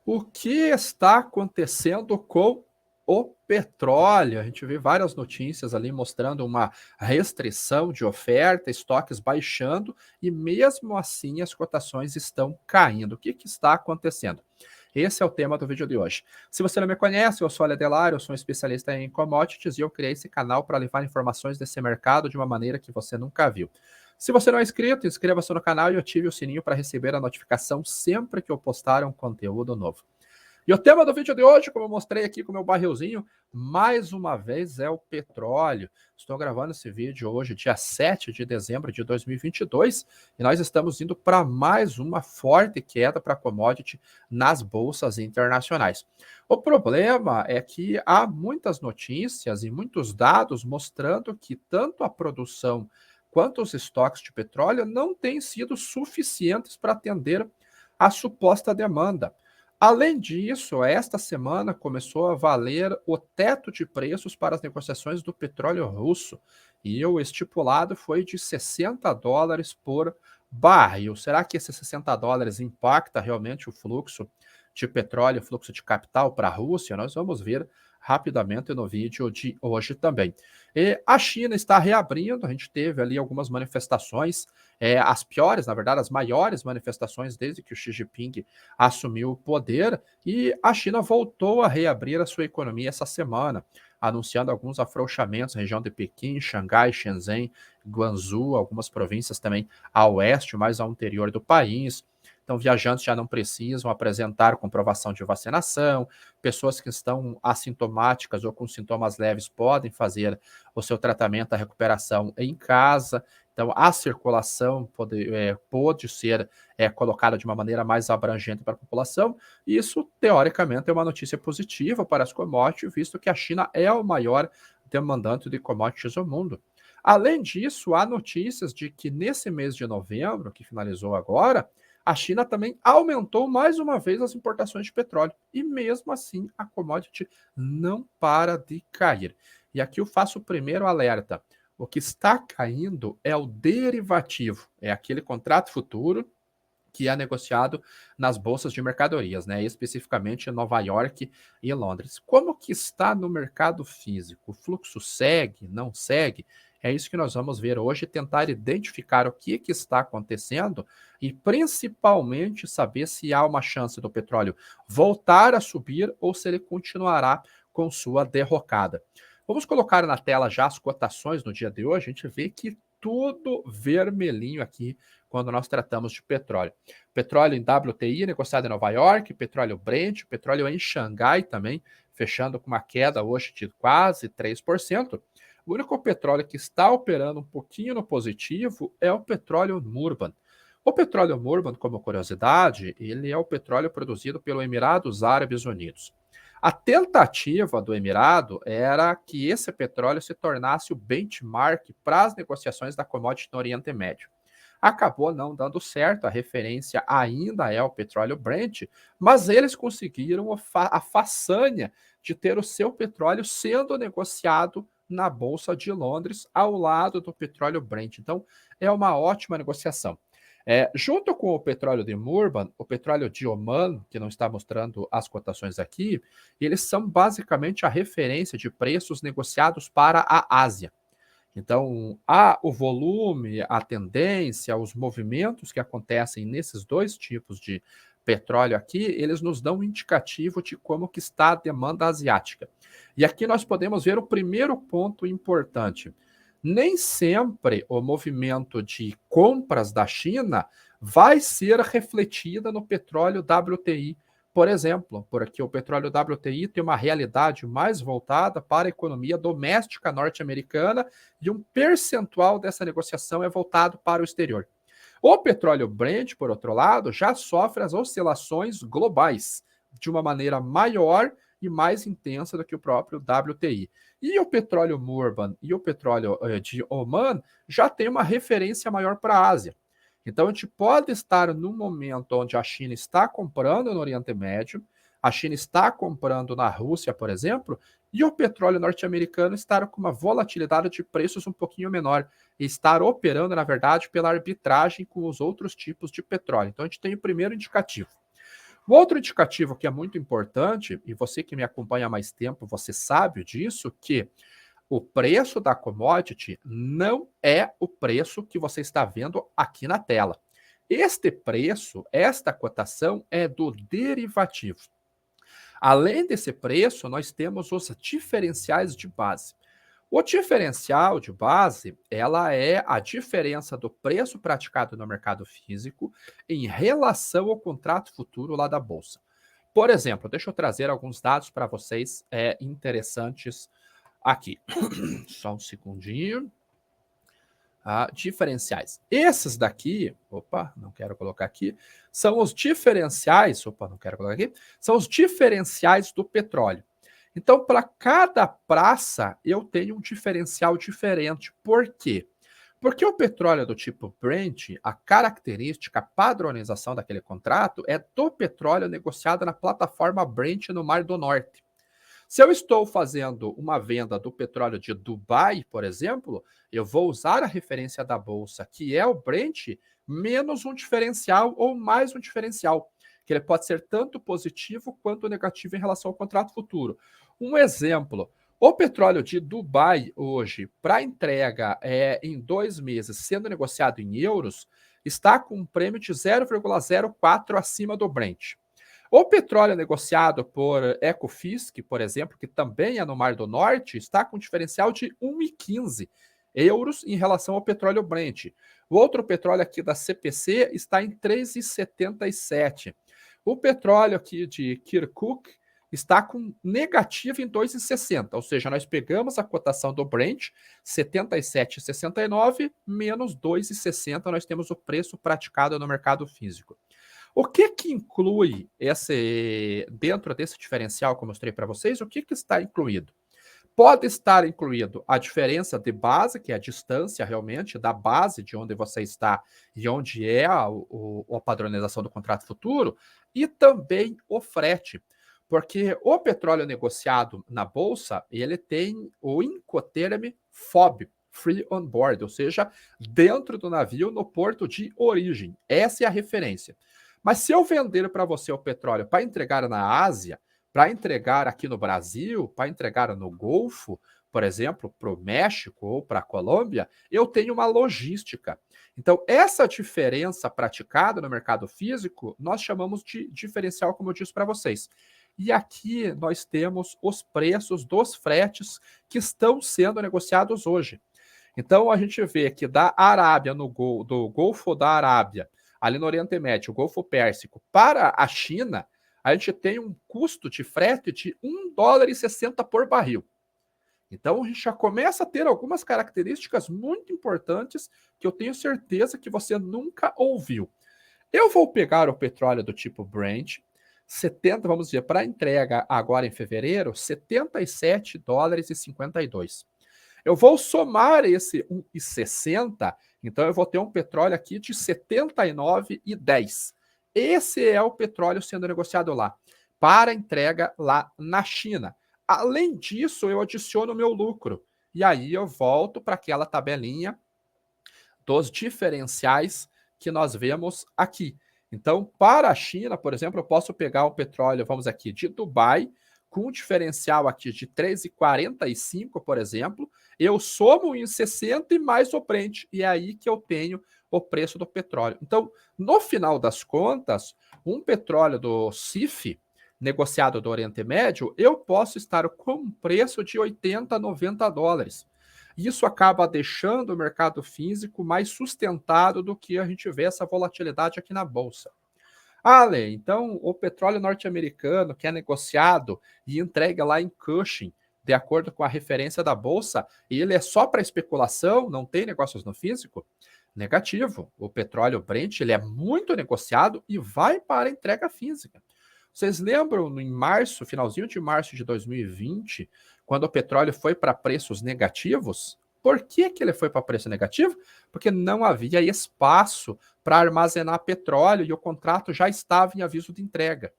O que está acontecendo com o petróleo? A gente vê várias notícias ali mostrando uma restrição de oferta, estoques baixando e mesmo assim as cotações estão caindo. O que está acontecendo? Esse é o tema do vídeo de hoje. Se você não me conhece, eu sou Adelar, eu sou um especialista em commodities e eu criei esse canal para levar informações desse mercado de uma maneira que você nunca viu. Se você não é inscrito, inscreva-se no canal e ative o sininho para receber a notificação sempre que eu postar um conteúdo novo. E o tema do vídeo de hoje, como eu mostrei aqui com o meu barrilzinho, mais uma vez é o petróleo. Estou gravando esse vídeo hoje, dia 7 de dezembro de 2022, e nós estamos indo para mais uma forte queda para a commodity nas bolsas internacionais. O problema é que há muitas notícias e muitos dados mostrando que tanto a produção quanto os estoques de petróleo não têm sido suficientes para atender a suposta demanda. Além disso, esta semana começou a valer o teto de preços para as negociações do petróleo russo, e o estipulado foi de $60 por barril. Será que esses $60 impacta realmente o fluxo de petróleo, o fluxo de capital para a Rússia? Nós vamos ver rapidamente no vídeo de hoje também. E a China está reabrindo, a gente teve ali algumas manifestações, as piores, na verdade, as maiores manifestações desde que o Xi Jinping assumiu o poder, e a China voltou a reabrir a sua economia essa semana, anunciando alguns afrouxamentos na região de Pequim, Xangai, Shenzhen, Guangzhou, algumas províncias também a oeste, mais ao interior do país. Então, viajantes já não precisam apresentar comprovação de vacinação, pessoas que estão assintomáticas ou com sintomas leves podem fazer o seu tratamento, a recuperação em casa. Então, a circulação pode ser colocada de uma maneira mais abrangente para a população. E isso, teoricamente, é uma notícia positiva para as commodities, visto que a China é o maior demandante de commodities do mundo. Além disso, há notícias de que nesse mês de novembro, que finalizou agora, a China também aumentou mais uma vez as importações de petróleo. E mesmo assim, a commodity não para de cair. E aqui eu faço o primeiro alerta. O que está caindo é o derivativo, é aquele contrato futuro que é negociado nas bolsas de mercadorias, né? Especificamente em Nova York e Londres. Como que está no mercado físico? O fluxo segue, não segue? É isso que nós vamos ver hoje, tentar identificar o que está acontecendo e principalmente saber se há uma chance do petróleo voltar a subir ou se ele continuará com sua derrocada. Vamos colocar na tela já as cotações no dia de hoje, a gente vê que tudo vermelhinho aqui quando nós tratamos de petróleo. Petróleo em WTI negociado em Nova York, petróleo Brent, petróleo em Xangai também, fechando com uma queda hoje de quase 3%. O único petróleo que está operando um pouquinho no positivo é o petróleo Murban. O petróleo Murban, como curiosidade, ele é o petróleo produzido pelo Emirados Árabes Unidos. A tentativa do Emirado era que esse petróleo se tornasse o benchmark para as negociações da commodity no Oriente Médio. Acabou não dando certo, a referência ainda é o petróleo Brent, mas eles conseguiram a façanha de ter o seu petróleo sendo negociado na Bolsa de Londres ao lado do petróleo Brent. Então, é uma ótima negociação. Junto com o petróleo de Murban, o petróleo de Oman, que não está mostrando as cotações aqui, eles são basicamente a referência de preços negociados para a Ásia. Então, o volume, a tendência, os movimentos que acontecem nesses dois tipos de petróleo aqui, eles nos dão um indicativo de como que está a demanda asiática. E aqui nós podemos ver o primeiro ponto importante. Nem sempre o movimento de compras da China vai ser refletida no petróleo WTI, por exemplo, porque o petróleo WTI tem uma realidade mais voltada para a economia doméstica norte-americana e um percentual dessa negociação é voltado para o exterior. O petróleo Brent, por outro lado, já sofre as oscilações globais de uma maneira maior e mais intensa do que o próprio WTI. E o petróleo Murban e o petróleo de Oman já tem uma referência maior para a Ásia. Então, a gente pode estar num momento onde a China está comprando no Oriente Médio, a China está comprando na Rússia, por exemplo, e o petróleo norte-americano estar com uma volatilidade de preços um pouquinho menor e estar operando, na verdade, pela arbitragem com os outros tipos de petróleo. Então, a gente tem o primeiro indicativo. Um outro indicativo que é muito importante, e você que me acompanha há mais tempo, você sabe disso, que o preço da commodity não é o preço que você está vendo aqui na tela. Este preço, esta cotação é do derivativo. Além desse preço, nós temos os diferenciais de base. O diferencial de base, ela é a diferença do preço praticado no mercado físico em relação ao contrato futuro lá da bolsa. Por exemplo, deixa eu trazer alguns dados para vocês interessantes aqui. Só um segundinho. Diferenciais. Esses daqui, opa, não quero colocar aqui, são os diferenciais, opa, não quero colocar aqui, são os diferenciais do petróleo. Então, para cada praça, eu tenho um diferencial diferente. Por quê? Porque o petróleo do tipo Brent, a característica, a padronização daquele contrato é do petróleo negociado na plataforma Brent no Mar do Norte. Se eu estou fazendo uma venda do petróleo de Dubai, por exemplo, eu vou usar a referência da bolsa, que é o Brent, menos um diferencial ou mais um diferencial, que ele pode ser tanto positivo quanto negativo em relação ao contrato futuro. Um exemplo, o petróleo de Dubai hoje, para entrega em 2 meses, sendo negociado em euros, está com um prêmio de 0,04 acima do Brent. O petróleo negociado por Ecofisk, por exemplo, que também é no Mar do Norte, está com um diferencial de 1,15 euros em relação ao petróleo Brent. O outro petróleo aqui da CPC está em 3,77. O petróleo aqui de Kirkuk está com negativo em 2,60, ou seja, nós pegamos a cotação do Brent, 77,69 menos 2,60, nós temos o preço praticado no mercado físico. O que inclui dentro desse diferencial que eu mostrei para vocês, o que está incluído? Pode estar incluído a diferença de base, que é a distância realmente da base de onde você está e onde é a padronização do contrato futuro, e também o frete. Porque o petróleo negociado na bolsa, ele tem o Incoterm FOB, Free on Board, ou seja, dentro do navio no porto de origem. Essa é a referência. Mas se eu vender para você o petróleo para entregar na Ásia, para entregar aqui no Brasil, para entregar no Golfo, por exemplo, para o México ou para a Colômbia, eu tenho uma logística. Então, essa diferença praticada no mercado físico, nós chamamos de diferencial, como eu disse para vocês. E aqui nós temos os preços dos fretes que estão sendo negociados hoje. Então, a gente vê que da Arábia, do Golfo da Arábia, ali no Oriente Médio, o Golfo Pérsico, para a China, a gente tem um custo de frete de $1,60 por barril. Então, a gente já começa a ter algumas características muito importantes que eu tenho certeza que você nunca ouviu. Eu vou pegar o petróleo do tipo Brent, 70, vamos dizer, para entrega agora em fevereiro, $77,52. Eu vou somar esse 1,60, então eu vou ter um petróleo aqui de 79,10. Esse é o petróleo sendo negociado lá, para entrega lá na China. Além disso, eu adiciono o meu lucro. E aí eu volto para aquela tabelinha dos diferenciais que nós vemos aqui. Então, para a China, por exemplo, eu posso pegar o petróleo, vamos aqui, de Dubai, com um diferencial aqui de 3,45, por exemplo, eu somo em 60 e mais o Brent, e é aí que eu tenho o preço do petróleo. Então, no final das contas, um petróleo do CIF, negociado do Oriente Médio, eu posso estar com um preço de 80, 90 dólares. Isso acaba deixando o mercado físico mais sustentado do que a gente vê essa volatilidade aqui na bolsa. Ale, então o petróleo norte-americano que é negociado e entregue lá em Cushing, de acordo com a referência da bolsa, ele é só para especulação, não tem negócios no físico? Negativo. O petróleo Brent ele é muito negociado e vai para a entrega física. Vocês lembram em março, finalzinho de março de 2020, quando o petróleo foi para preços negativos? Por que ele foi para preço negativo? Porque não havia espaço para armazenar petróleo e o contrato já estava em aviso de entrega.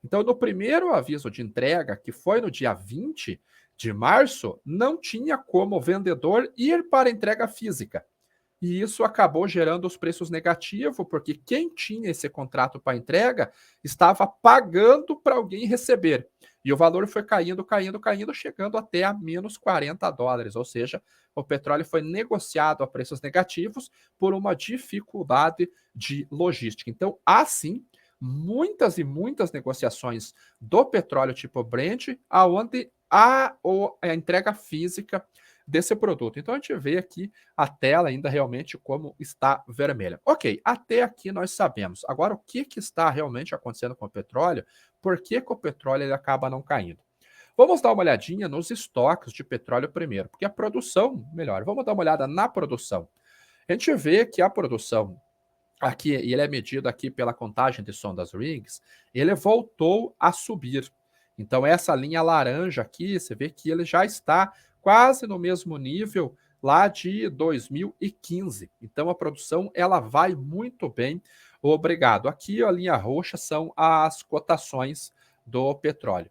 Então, no primeiro aviso de entrega, que foi no dia 20 de março, não tinha como o vendedor ir para a entrega física. e isso acabou gerando os preços negativos, porque quem tinha esse contrato para entrega estava pagando para alguém receber. E o valor foi caindo, caindo, caindo, chegando até a menos $40, ou seja, o petróleo foi negociado a preços negativos por uma dificuldade de logística. Então, há sim muitas e muitas negociações do petróleo tipo Brent, aonde há a entrega física desse produto. Então a gente vê aqui a tela ainda realmente como está vermelha. Ok, até aqui nós sabemos. Agora, o que, que está realmente acontecendo com o petróleo? Por que, que o petróleo ele acaba não caindo? Vamos dar uma olhadinha nos estoques de petróleo primeiro, porque a produção, melhor, vamos dar uma olhada na produção. A gente vê que a produção aqui, e ele é medido aqui pela contagem de sondas rigs, ele voltou a subir. Então essa linha laranja aqui, você vê que ele já está quase no mesmo nível lá de 2015. Então a produção ela vai muito bem, obrigado. Aqui a linha roxa são as cotações do petróleo.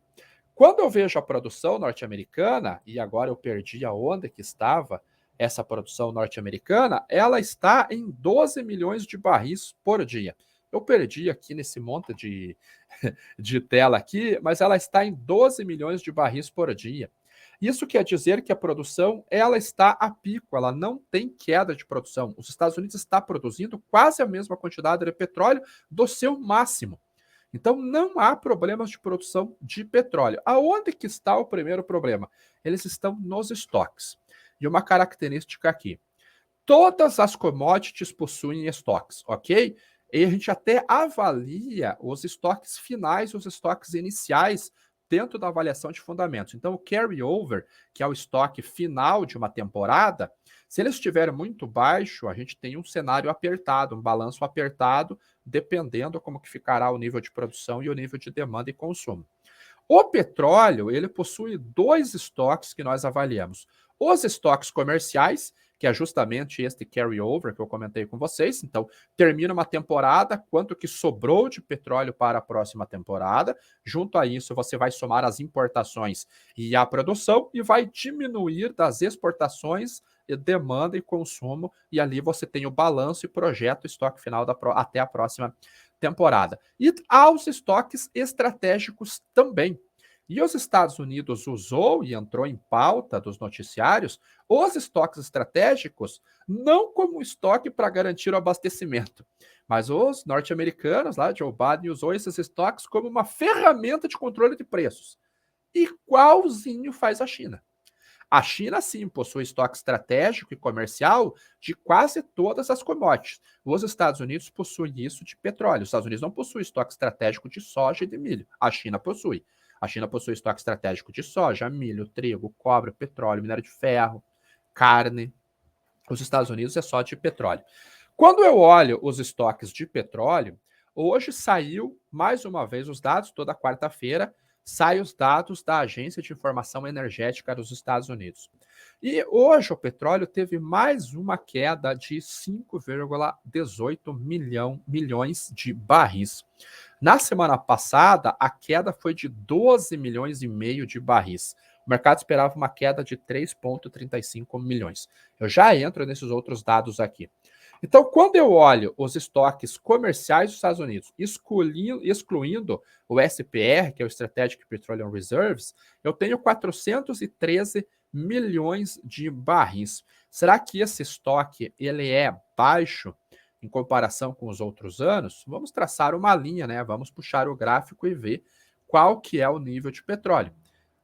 Quando eu vejo a produção norte-americana, e agora eu perdi aonde que estava essa produção norte-americana, ela está em 12 milhões de barris por dia. Eu perdi aqui nesse monte de tela aqui, mas ela está em 12 milhões de barris por dia. Isso quer dizer que a produção ela está a pico, ela não tem queda de produção. Os Estados Unidos está produzindo quase a mesma quantidade de petróleo do seu máximo. Então não há problemas de produção de petróleo. Aonde que está o primeiro problema? Eles estão nos estoques. E uma característica aqui: todas as commodities possuem estoques, ok? E a gente até avalia os estoques finais, os estoques iniciais dentro da avaliação de fundamentos. Então, o carry-over, que é o estoque final de uma temporada, se ele estiver muito baixo, a gente tem um cenário apertado, um balanço apertado, dependendo como que ficará o nível de produção e o nível de demanda e consumo. O petróleo, ele possui dois estoques que nós avaliamos. Os estoques comerciais, que é justamente este carry-over que eu comentei com vocês. Então, termina uma temporada, quanto que sobrou de petróleo para a próxima temporada. Junto a isso, você vai somar as importações e a produção e vai diminuir das exportações, demanda e consumo. E ali você tem o balanço e projeta o estoque final até a próxima temporada. E aos estoques estratégicos também. E os Estados Unidos usou e entrou em pauta dos noticiários os estoques estratégicos não como estoque para garantir o abastecimento, mas os norte-americanos, lá, Joe Biden, usou esses estoques como uma ferramenta de controle de preços. Igualzinho faz a China. A China, sim, possui estoque estratégico e comercial de quase todas as commodities. Os Estados Unidos possuem isso de petróleo. Os Estados Unidos não possuem estoque estratégico de soja e de milho. A China possui. A China possui estoque estratégico de soja, milho, trigo, cobre, petróleo, minério de ferro, carne. Os Estados Unidos é só de petróleo. Quando eu olho os estoques de petróleo, hoje saiu mais uma vez os dados, toda quarta-feira, saem os dados da Agência de Informação Energética dos Estados Unidos. E hoje o petróleo teve mais uma queda de 5,18 milhões de barris. Na semana passada, a queda foi de 12 milhões e meio de barris. O mercado esperava uma queda de 3,35 milhões. Eu já entro nesses outros dados aqui. Então, quando eu olho os estoques comerciais dos Estados Unidos, excluindo o SPR, que é o Strategic Petroleum Reserves, eu tenho 413 milhões de barris. Será que esse estoque ele é baixo em comparação com os outros anos? Vamos traçar uma linha, né? Vamos puxar o gráfico e ver qual que é o nível de petróleo.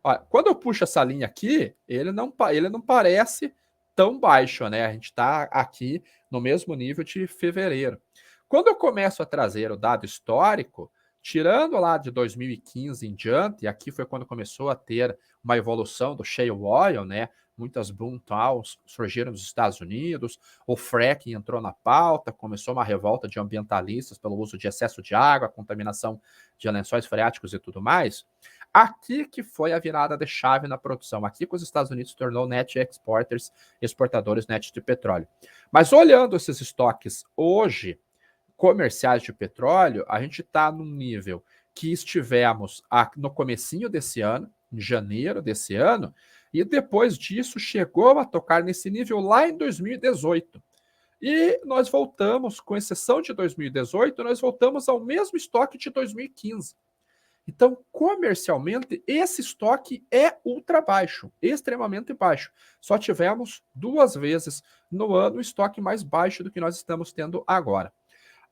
Olha, quando eu puxo essa linha aqui, ele não parece tão baixo, né? A gente está aqui no mesmo nível de fevereiro. Quando eu começo a trazer o dado histórico, tirando lá de 2015 em diante, e aqui foi quando começou a ter uma evolução do shale oil, né? Muitas boom towns surgiram nos Estados Unidos, o fracking entrou na pauta, começou uma revolta de ambientalistas pelo uso de excesso de água, contaminação de lençóis freáticos e tudo mais. Aqui que foi a virada de chave na produção, aqui que os Estados Unidos se tornou net exporters, exportadores net de petróleo. Mas olhando esses estoques hoje, comerciais de petróleo, a gente está num nível que estivemos no comecinho desse ano, em janeiro desse ano, e depois disso chegou a tocar nesse nível lá em 2018. E nós voltamos, com exceção de 2018, nós voltamos ao mesmo estoque de 2015. Então, comercialmente, esse estoque é ultra baixo, extremamente baixo. Só tivemos 2 vezes no ano o estoque mais baixo do que nós estamos tendo agora.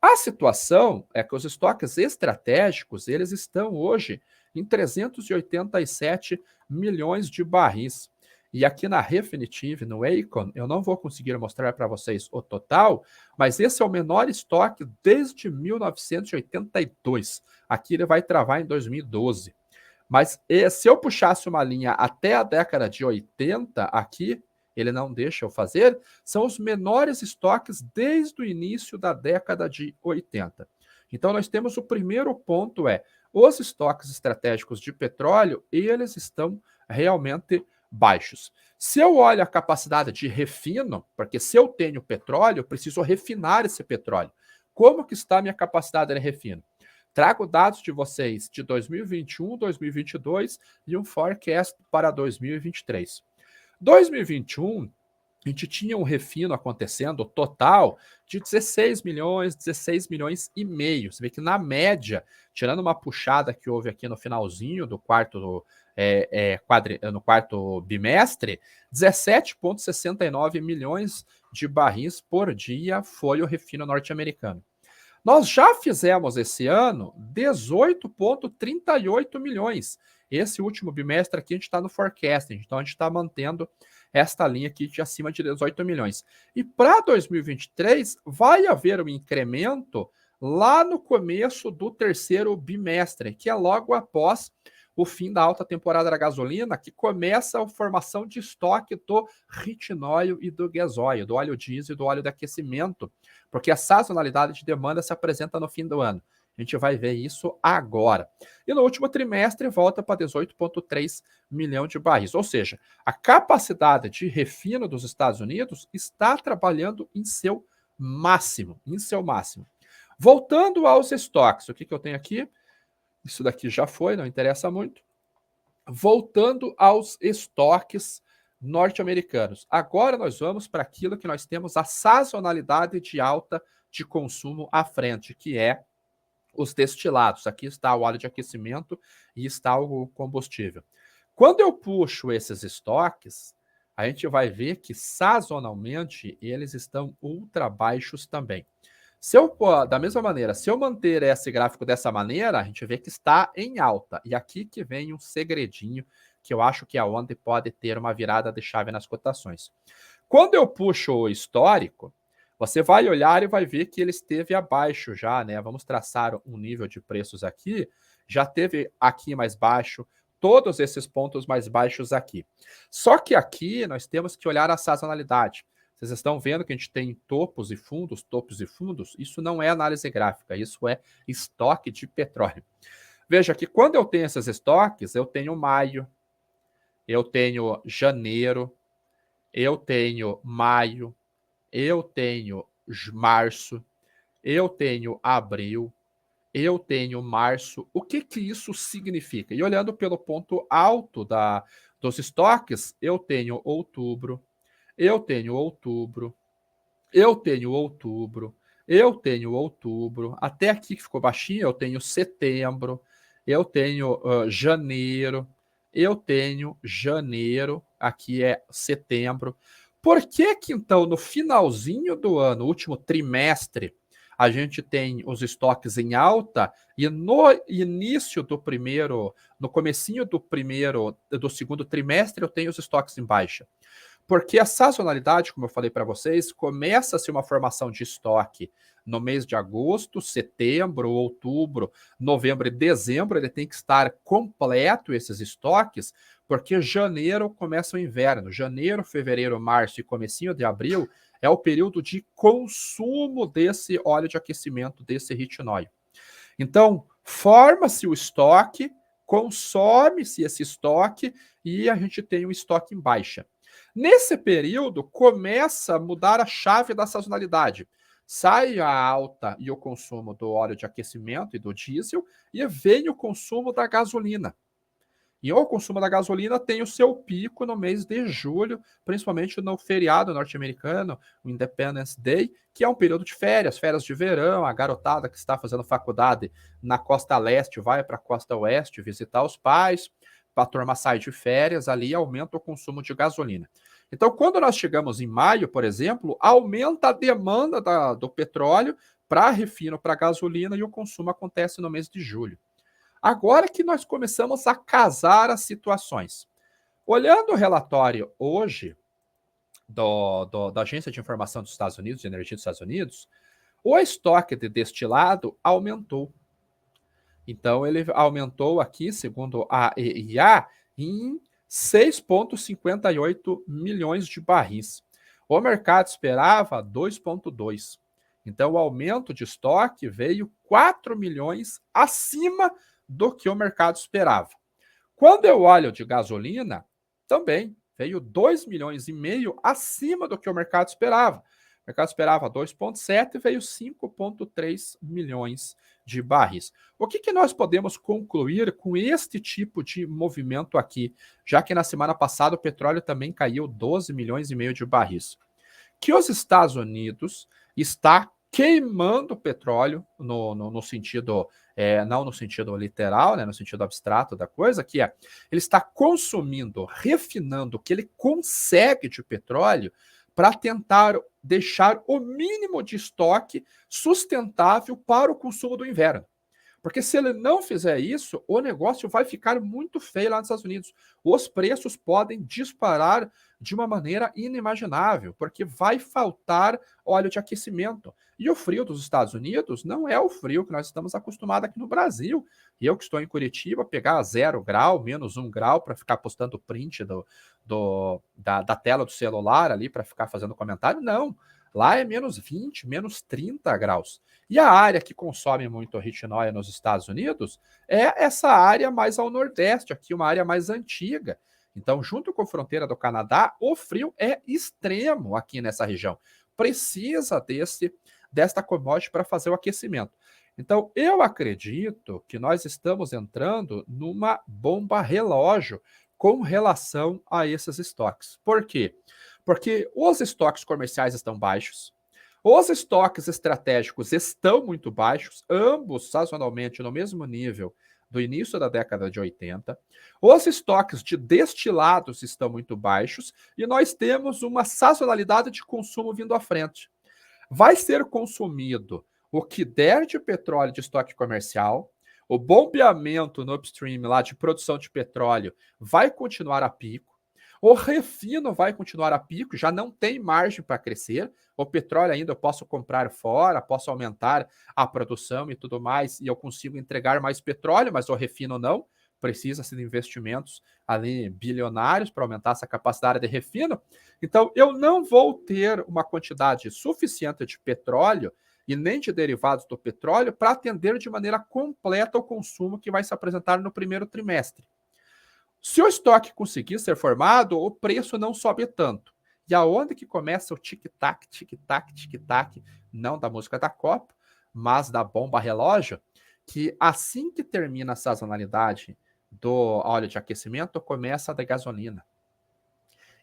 A situação é que os estoques estratégicos, eles estão hoje em 387 milhões de barris. E aqui na Refinitiv, no Aecon, eu não vou conseguir mostrar para vocês o total, mas esse é o menor estoque desde 1982. Aqui ele vai travar em 2012. Mas se eu puxasse uma linha até a década de 80, aqui, ele não deixa eu fazer, são os menores estoques desde o início da década de 80. Então, nós temos o primeiro ponto os estoques estratégicos de petróleo, eles estão realmente baixos. Se eu olho a capacidade de refino, porque se eu tenho petróleo, eu preciso refinar esse petróleo. Como que está a minha capacidade de refino? Trago dados de vocês de 2021, 2022 e um forecast para 2023. 2021, a gente tinha um refino acontecendo total de 16 milhões, 16 milhões e meio. Você vê que na média, tirando uma puxada que houve aqui no finalzinho do no quarto bimestre, 17,69 milhões de barris por dia foi o refino norte-americano. Nós já fizemos esse ano 18,38 milhões. Esse último bimestre aqui a gente está no forecasting, então a gente está mantendo esta linha aqui de acima de 18 milhões. E para 2023 vai haver um incremento lá no começo do terceiro bimestre, que é logo após o fim da alta temporada da gasolina, que começa a formação de estoque do retinóio e do gasóleo, do óleo diesel e do óleo de aquecimento, porque a sazonalidade de demanda se apresenta no fim do ano. A gente vai ver isso agora. E no último trimestre volta para 18,3 milhão de barris. Ou seja, a capacidade de refino dos Estados Unidos está trabalhando em seu máximo, Voltando aos estoques, o que eu tenho aqui? Isso daqui já foi, não interessa muito. Voltando aos estoques norte-americanos. Agora nós vamos para aquilo que nós temos a sazonalidade de alta de consumo à frente, que é os destilados. Aqui está o óleo de aquecimento e está o combustível. Quando eu puxo esses estoques, a gente vai ver que sazonalmente eles estão ultra baixos também. Da mesma maneira, se eu manter esse gráfico dessa maneira, a gente vê que está em alta. E aqui que vem um segredinho que eu acho que é onde pode ter uma virada de chave nas cotações. Quando eu puxo o histórico, você vai olhar e vai ver que ele esteve abaixo já, né? Vamos traçar um nível de preços aqui. Já teve aqui mais baixo, todos esses pontos mais baixos aqui. Só que aqui nós temos que olhar a sazonalidade. Vocês estão vendo que a gente tem topos e fundos. Isso não é análise gráfica, isso é estoque de petróleo. Veja que quando eu tenho esses estoques, eu tenho maio, eu tenho janeiro, eu tenho maio, eu tenho março, eu tenho abril, eu tenho março. O que isso significa? E olhando pelo ponto alto dos estoques, eu tenho outubro, eu tenho outubro, eu tenho outubro, eu tenho outubro, até aqui que ficou baixinho, eu tenho setembro, eu tenho janeiro, eu tenho janeiro, aqui é setembro. Por que então no finalzinho do ano, último trimestre, a gente tem os estoques em alta e no início do primeiro, no comecinho do segundo trimestre, eu tenho os estoques em baixa? Porque a sazonalidade, como eu falei para vocês, começa-se uma formação de estoque no mês de agosto, setembro, outubro, novembro e dezembro, ele tem que estar completo esses estoques, porque janeiro começa o inverno. Janeiro, fevereiro, março e comecinho de abril é o período de consumo desse óleo de aquecimento, desse retinóio. Então, forma-se o estoque, consome-se esse estoque e a gente tem um estoque em baixa. Nesse período, começa a mudar a chave da sazonalidade. Sai a alta e o consumo do óleo de aquecimento e do diesel e vem o consumo da gasolina. E o consumo da gasolina tem o seu pico no mês de julho, principalmente no feriado norte-americano, o Independence Day, que é um período de férias, férias de verão, a garotada que está fazendo faculdade na costa leste vai para a costa oeste visitar os pais, a turma sai de férias, ali aumenta o consumo de gasolina. Então, quando nós chegamos em maio, por exemplo, aumenta a demanda do petróleo para refino, para gasolina, e o consumo acontece no mês de julho. Agora que nós começamos a casar as situações. Olhando o relatório hoje da Agência de Informação dos Estados Unidos, de Energia dos Estados Unidos, o estoque de destilado aumentou. Então, ele aumentou aqui, segundo a EIA, em 6,58 milhões de barris. O mercado esperava 2,2. Então, o aumento de estoque veio 4 milhões acima do que o mercado esperava. Quando eu olho de gasolina, também veio 2 milhões e meio acima do que o mercado esperava. O mercado esperava 2,7 e veio 5,3 milhões de barris. O que nós podemos concluir com este tipo de movimento aqui, já que na semana passada o petróleo também caiu 12 milhões e meio de barris? Que os Estados Unidos está queimando petróleo no sentido, não no sentido literal, né, no sentido abstrato da coisa, que é, ele está consumindo, refinando o que ele consegue de petróleo para tentar deixar o mínimo de estoque sustentável para o consumo do inverno. Porque se ele não fizer isso, o negócio vai ficar muito feio lá nos Estados Unidos. Os preços podem disparar de uma maneira inimaginável, porque vai faltar óleo de aquecimento. E o frio dos Estados Unidos não é o frio que nós estamos acostumados aqui no Brasil. Eu que estou em Curitiba, pegar 0 grau, menos 1 grau, para ficar postando print da tela do celular ali, para ficar fazendo comentário, não. Lá é menos 20, menos 30 graus. E a área que consome muito retinóia nos Estados Unidos é essa área mais ao nordeste, aqui uma área mais antiga. Então, junto com a fronteira do Canadá, o frio é extremo aqui nessa região. Precisa desta commodity para fazer o aquecimento. Então, eu acredito que nós estamos entrando numa bomba relógio com relação a esses estoques. Por quê? Porque os estoques comerciais estão baixos, os estoques estratégicos estão muito baixos, ambos sazonalmente no mesmo nível do início da década de 80. Os estoques de destilados estão muito baixos e nós temos uma sazonalidade de consumo vindo à frente. Vai ser consumido o que der de petróleo de estoque comercial, o bombeamento no upstream lá de produção de petróleo vai continuar a pico, o refino vai continuar a pico, já não tem margem para crescer. O petróleo ainda eu posso comprar fora, posso aumentar a produção e tudo mais, e eu consigo entregar mais petróleo, mas o refino não. Precisa-se de investimentos ali bilionários para aumentar essa capacidade de refino. Então, eu não vou ter uma quantidade suficiente de petróleo e nem de derivados do petróleo para atender de maneira completa o consumo que vai se apresentar no primeiro trimestre. Se o estoque conseguir ser formado, o preço não sobe tanto. E aonde que começa o tic-tac, tic-tac, tic-tac, não da música da Copa, mas da bomba relógio, que assim que termina a sazonalidade do óleo de aquecimento, começa a da gasolina.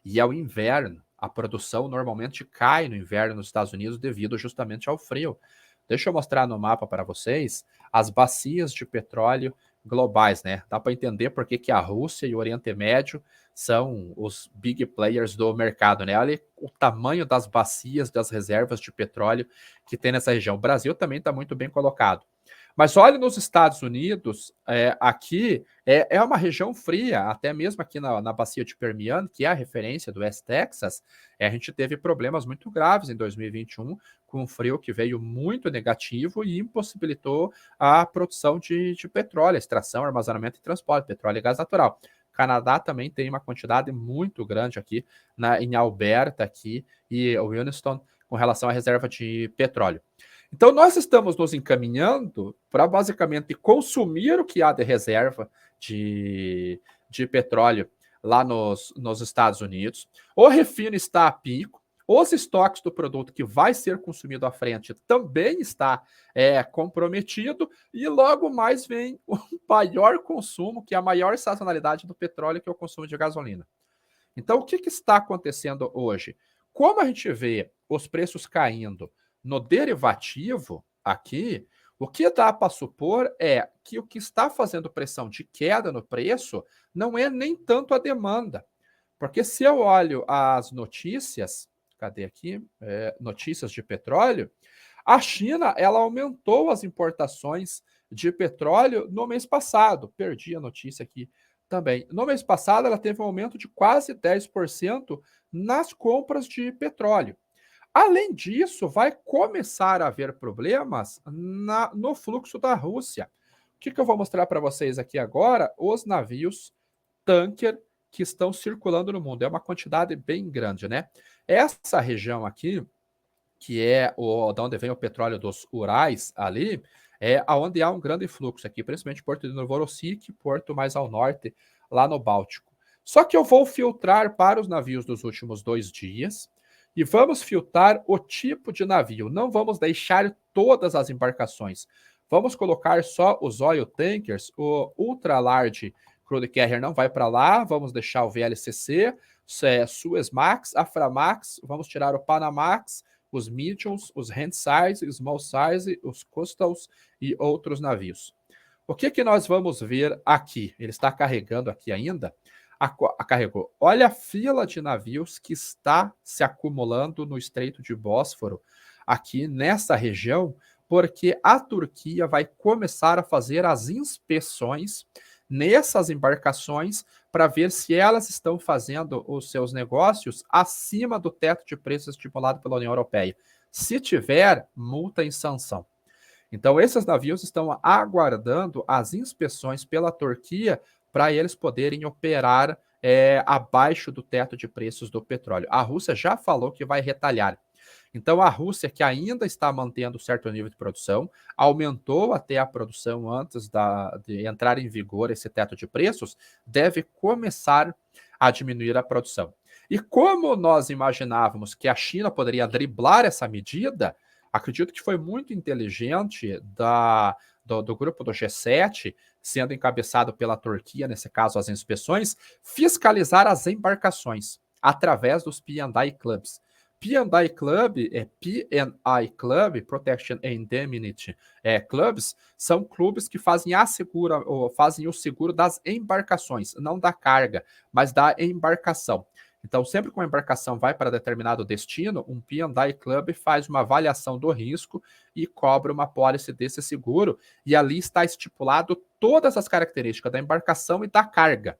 E é o inverno. A produção normalmente cai no inverno nos Estados Unidos devido justamente ao frio. Deixa eu mostrar no mapa para vocês as bacias de petróleo globais, né? Dá para entender por que a Rússia e o Oriente Médio são os big players do mercado, né? Olha o tamanho das bacias, das reservas de petróleo que tem nessa região. O Brasil também está muito bem colocado. Mas olha nos Estados Unidos, aqui é uma região fria, até mesmo aqui na bacia de Permian, que é a referência do West Texas, a gente teve problemas muito graves em 2021, com um frio que veio muito negativo e impossibilitou a produção de petróleo, extração, armazenamento e transporte, petróleo e gás natural. O Canadá também tem uma quantidade muito grande aqui em Alberta aqui, e o Williston com relação à reserva de petróleo. Então, nós estamos nos encaminhando para basicamente consumir o que há de reserva de petróleo lá nos Estados Unidos. O refino está a pico. os estoques do produto que vai ser consumido à frente também está comprometido, e logo mais vem o maior consumo, que é a maior sazonalidade do petróleo, que é o consumo de gasolina. Então, o que está acontecendo hoje? Como a gente vê os preços caindo no derivativo aqui, o que dá para supor é que o que está fazendo pressão de queda no preço não é nem tanto a demanda. Porque se eu olho as notícias, cadê aqui? Notícias de petróleo, a China ela aumentou as importações de petróleo no mês passado. Perdi a notícia aqui também. No mês passado, ela teve um aumento de quase 10% nas compras de petróleo. Além disso, vai começar a haver problemas no fluxo da Rússia. O que eu vou mostrar para vocês aqui agora? Os navios tanker que estão circulando no mundo. É uma quantidade bem grande, né? Essa região aqui, que é da onde vem o petróleo dos Urais ali, é onde há um grande fluxo aqui, principalmente Porto de Novorossiysk, porto mais ao norte, lá no Báltico. Só que eu vou filtrar para os navios dos últimos 2 dias e vamos filtrar o tipo de navio. Não vamos deixar todas as embarcações. Vamos colocar só os oil tankers, o ultra large crude carrier não vai para lá, vamos deixar o VLCC, Suezmax, Aframax, vamos tirar o Panamax, os mediums, os handsize, small size, os coastals e outros navios. O que nós vamos ver aqui? Ele está carregando aqui ainda. Carregou. Olha a fila de navios que está se acumulando no Estreito de Bósforo, aqui nessa região, porque a Turquia vai começar a fazer as inspeções nessas embarcações para ver se elas estão fazendo os seus negócios acima do teto de preços estipulado pela União Europeia. Se tiver, multa e sanção. Então, esses navios estão aguardando as inspeções pela Turquia para eles poderem operar abaixo do teto de preços do petróleo. A Rússia já falou que vai retalhar. Então, a Rússia, que ainda está mantendo certo nível de produção, aumentou até a produção antes de entrar em vigor esse teto de preços, deve começar a diminuir a produção. E como nós imaginávamos que a China poderia driblar essa medida, acredito que foi muito inteligente do grupo do G7, sendo encabeçado pela Turquia, nesse caso as inspeções, fiscalizar as embarcações através dos P&I Clubs. P&I Club, P&I Club, Protection and Indemnity Clubs, são clubes que fazem fazem o seguro das embarcações, não da carga, mas da embarcação. Então, sempre que uma embarcação vai para determinado destino, um P&I Club faz uma avaliação do risco e cobra uma pólice desse seguro, e ali está estipulado todas as características da embarcação e da carga,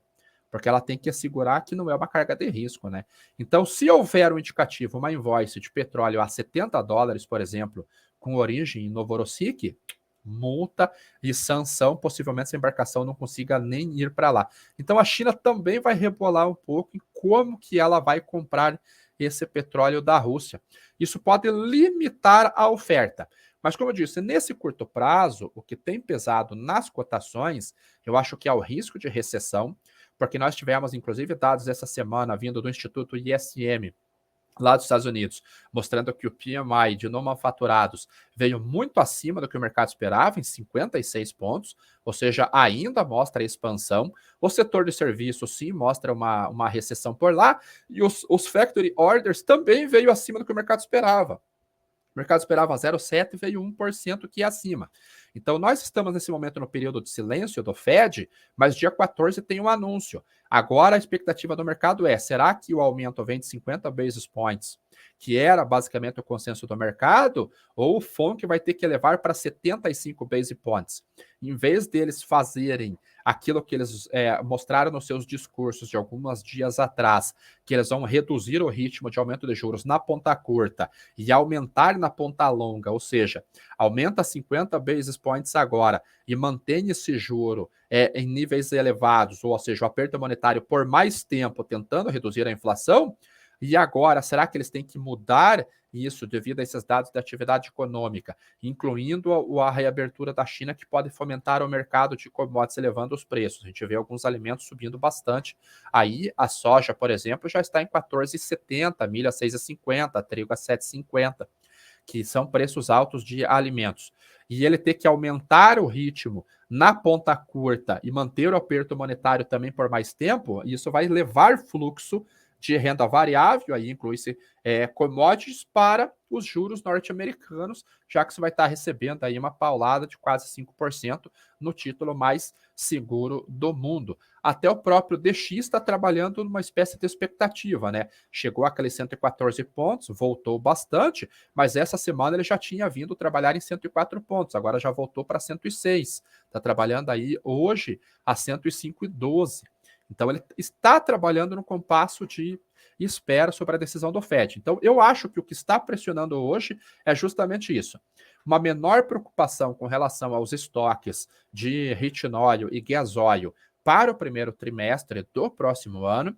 porque ela tem que assegurar que não é uma carga de risco, né? Então, se houver um indicativo, uma invoice de petróleo a $70, por exemplo, com origem em Novorossiysk, multa e sanção, possivelmente essa embarcação não consiga nem ir para lá. Então, a China também vai rebolar um pouco em como que ela vai comprar esse petróleo da Rússia. Isso pode limitar a oferta. Mas, como eu disse, nesse curto prazo, o que tem pesado nas cotações, eu acho que é o risco de recessão, porque nós tivemos, inclusive, dados essa semana vindo do Instituto ISM, lá dos Estados Unidos, mostrando que o PMI de não manufaturados veio muito acima do que o mercado esperava, em 56 pontos, ou seja, ainda mostra expansão. O setor de serviços, sim, mostra uma recessão por lá, e os factory orders também veio acima do que o mercado esperava. O mercado esperava 0,7% e veio 1% que é acima. Então, nós estamos nesse momento no período de silêncio do Fed, mas dia 14 tem um anúncio. Agora, a expectativa do mercado será que o aumento vem de 50 basis points, que era basicamente o consenso do mercado, ou o FONC vai ter que elevar para 75 basis points? Em vez deles fazerem aquilo que eles mostraram nos seus discursos de alguns dias atrás, que eles vão reduzir o ritmo de aumento de juros na ponta curta e aumentar na ponta longa, ou seja, aumenta 50 basis points agora e mantém esse juro em níveis elevados, ou seja, o aperto monetário por mais tempo, tentando reduzir a inflação, E agora, será que eles têm que mudar isso devido a esses dados da atividade econômica, incluindo a reabertura da China, que pode fomentar o mercado de commodities, elevando os preços? A gente vê alguns alimentos subindo bastante. Aí a soja, por exemplo, já está em 14,70, milho a 6,50, trigo a 7,50, que são preços altos de alimentos. E ele ter que aumentar o ritmo na ponta curta e manter o aperto monetário também por mais tempo, isso vai levar fluxo de renda variável, aí inclui-se commodities, para os juros norte-americanos, já que você vai estar recebendo aí uma paulada de quase 5% no título mais seguro do mundo. Até o próprio DX está trabalhando numa espécie de expectativa, né? Chegou àqueles 114 pontos, voltou bastante, mas essa semana ele já tinha vindo trabalhar em 104 pontos, agora já voltou para 106. Está trabalhando aí hoje a 105,12. Então ele está trabalhando no compasso de espera sobre a decisão do Fed. Então eu acho que o que está pressionando hoje é justamente isso. Uma menor preocupação com relação aos estoques de retinóleo e gasóleo para o primeiro trimestre do próximo ano.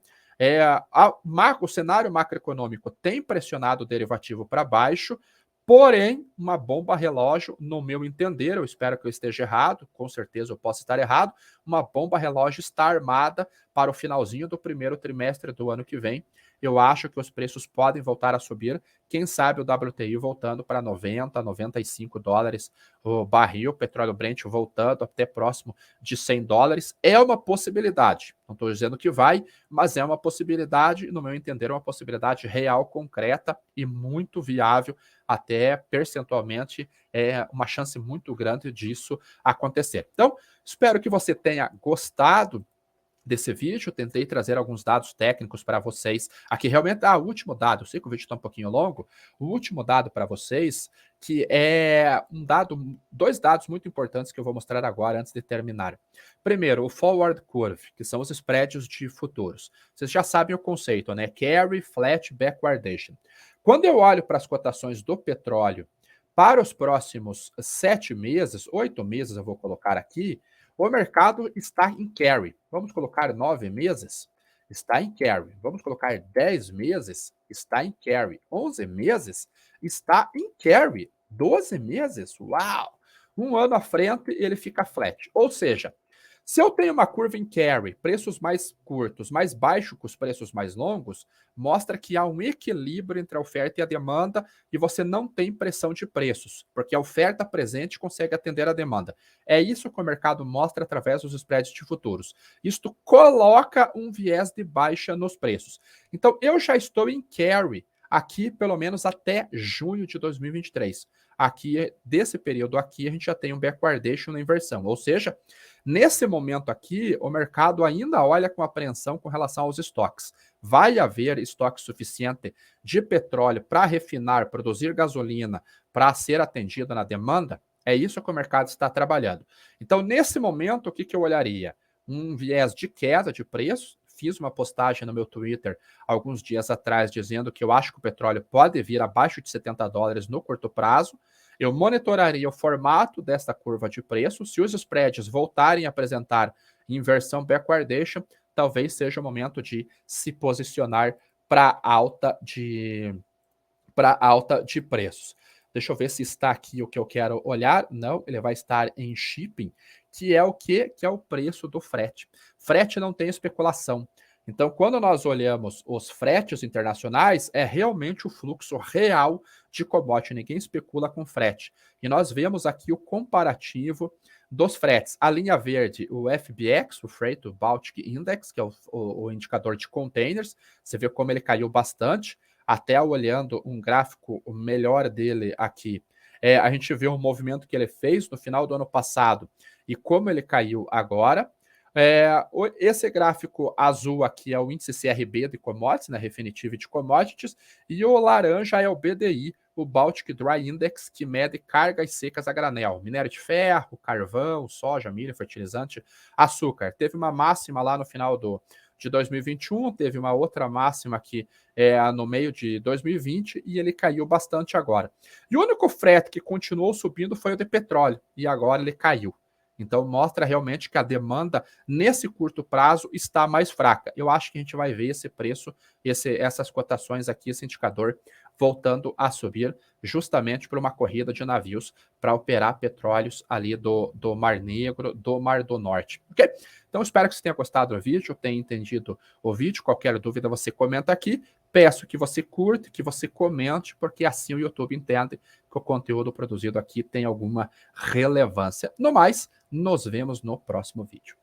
O cenário macroeconômico tem pressionado o derivativo para baixo, porém, uma bomba relógio, no meu entender, eu espero que eu esteja errado, com certeza eu posso estar errado, uma bomba relógio está armada para o finalzinho do primeiro trimestre do ano que vem. Eu acho que os preços podem voltar a subir, quem sabe o WTI voltando para 90, 95 dólares o barril, petróleo Brent voltando até próximo de 100 dólares, é uma possibilidade. Não estou dizendo que vai, mas é uma possibilidade, e no meu entender, é uma possibilidade real, concreta e muito viável, até percentualmente, é uma chance muito grande disso acontecer. Então, espero que você tenha gostado desse vídeo. Tentei trazer alguns dados técnicos para vocês. Aqui realmente, o último dado, eu sei que o vídeo está um pouquinho longo, o último dado para vocês, que é dois dados muito importantes que eu vou mostrar agora antes de terminar. Primeiro, o forward curve, que são os spreads de futuros. Vocês já sabem o conceito, né? Carry, flat, backwardation. Quando eu olho para as cotações do petróleo para os próximos 7 meses, 8 meses eu vou colocar aqui, o mercado está em carry. Vamos colocar 9 meses? Está em carry. Vamos colocar 10 meses? Está em carry. 11 meses? Está em carry. 12 meses? Uau! Um ano à frente, ele fica flat. Ou seja, se eu tenho uma curva em carry, preços mais curtos, mais baixos que os preços mais longos, mostra que há um equilíbrio entre a oferta e a demanda e você não tem pressão de preços, porque a oferta presente consegue atender a demanda. É isso que o mercado mostra através dos spreads de futuros. Isto coloca um viés de baixa nos preços. Então, eu já estou em carry aqui pelo menos até junho de 2023. Aqui, desse período aqui, a gente já tem um backwardation na inversão, ou seja, nesse momento aqui, o mercado ainda olha com apreensão com relação aos estoques. Vai haver estoque suficiente de petróleo para refinar, produzir gasolina, para ser atendido na demanda? É isso que o mercado está trabalhando. Então, nesse momento, o que eu olharia? Um viés de queda de preço. Fiz uma postagem no meu Twitter alguns dias atrás dizendo que eu acho que o petróleo pode vir abaixo de 70 dólares no curto prazo. Eu monitoraria o formato desta curva de preço. Se os spreads voltarem a apresentar inversão backwardation, talvez seja o momento de se posicionar para alta de preços. Deixa eu ver se está aqui o que eu quero olhar. Não, ele vai estar em shipping, que é o quê? Que é o preço do frete. Frete não tem especulação. Então, quando nós olhamos os fretes internacionais, é realmente o fluxo real de commodity. Ninguém especula com frete. E nós vemos aqui o comparativo dos fretes. A linha verde, o FBX, o Freight Baltic Index, que é o indicador de containers. Você vê como ele caiu bastante. Até olhando um gráfico melhor dele aqui, a gente vê o movimento que ele fez no final do ano passado e como ele caiu agora. Esse gráfico azul aqui é o índice CRB de commodities, né, Refinitiv de commodities, e o laranja é o BDI, o Baltic Dry Index, que mede cargas secas a granel, minério de ferro, carvão, soja, milho, fertilizante, açúcar. Teve uma máxima lá no final de 2021, teve uma outra máxima aqui no meio de 2020 e ele caiu bastante agora. E o único frete que continuou subindo foi o de petróleo, e agora ele caiu. Então mostra realmente que a demanda nesse curto prazo está mais fraca. Eu acho que a gente vai ver esse preço, essas cotações aqui, esse indicador voltando a subir, justamente por uma corrida de navios para operar petróleos ali do Mar Negro, do Mar do Norte. Ok? Então espero que você tenha gostado do vídeo, tenha entendido o vídeo. Qualquer dúvida você comenta aqui. Peço que você curta, que você comente, porque assim o YouTube entende que o conteúdo produzido aqui tem alguma relevância. No mais, nos vemos no próximo vídeo.